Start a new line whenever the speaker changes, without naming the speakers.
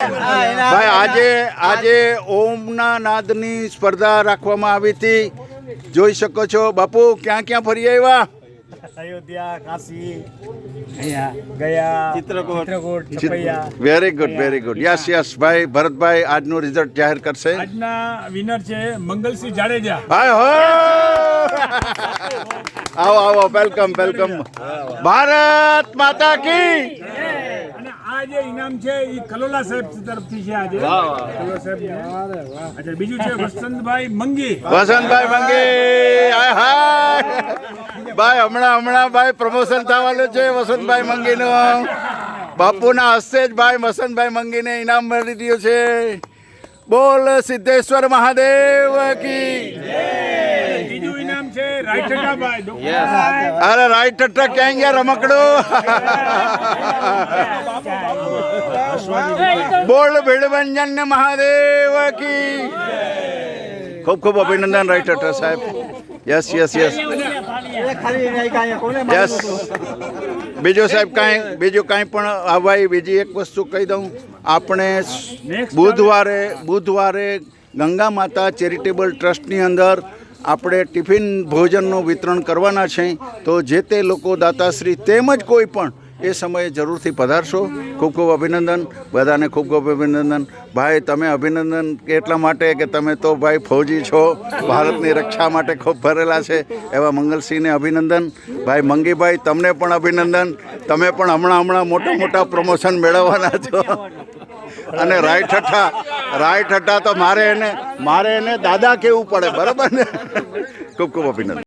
ભાઈ આજે ઓમના નાદની સ્પર્ધા રાખવામાં આવી હતી, જોઈ શકો છો. બાપુ ક્યાં ક્યાં ફરી આવ્યા?
અયોધ્યા, કાશી, ગયા, Chitrakoot, Chhapaiya.
Very good, very good. Yes yes ભાઈ ભરતભાઈ આજનું રિઝલ્ટ જાહેર કરશે.
આજના વિનર છે મંગલસિંહ જાડેજા.
હાય હો, આવો આવો, વેલકમ વેલકમ. ભારત માતા કી.
અને આ જે ઇનામ છે એ કલોલા સાહેબ તરફથી છે. આજે કલોલા સાહેબ. અચ્છા, બીજું છે વસંતભાઈ મંગી.
વસંતભાઈ મંગી. હાય હાય ભાઈ, હમણાં ભાઈ પ્રમોશન થવાનું છે વસંતભાઈ મંગીનું. બાપુના હસ્તે જ ભાઈ વસંતભાઈ મંગીને ઇનામ મળી રહ્યું છે. બોલ સિદ્ધેશ્વર મહાદેવ કી.
બીજું ઇનામ છે રાયઠાભાઈ.
અરે રાઈટ ટટ્ટા ક્યાં ગયા રમકડું? બોલ ભીડભંજન મહાદેવ કી. ખૂબ ખૂબ અભિનંદન રાઈટ ટટ્ટા સાહેબ. Yes yes yes yes. બીજું સાહેબ બીજું કાંઈ પણ ભાઈ બીજી એક વસ્તુ કહી દઉં. આપણે બુધવારે ગંગા માતા ચેરિટેબલ ટ્રસ્ટની અંદર આપણે ટિફિન ભોજનનું વિતરણ કરવાના છે. તો જે તે લોકો દાતાશ્રી તેમજ કોઈ પણ એ સમયે જરૂરથી પધારશો. ખૂબ ખૂબ અભિનંદન બધાને, ખૂબ ખૂબ અભિનંદન. ભાઈ તમે અભિનંદન એટલા માટે કે તમે તો ભાઈ ફૌજી છો, ભારતની રક્ષા માટે ખૂબ ભરેલા છે. એવા મંગલસિંહને અભિનંદન. ભાઈ મંગીભાઈ તમને પણ અભિનંદન. તમે પણ હમણાં મોટા પ્રમોશન મેળવવાના છો. અને રાઈટ હઠ્ઠા તો મારે એને દાદા કહેવું પડે, બરાબર ને? ખૂબ ખૂબ અભિનંદન.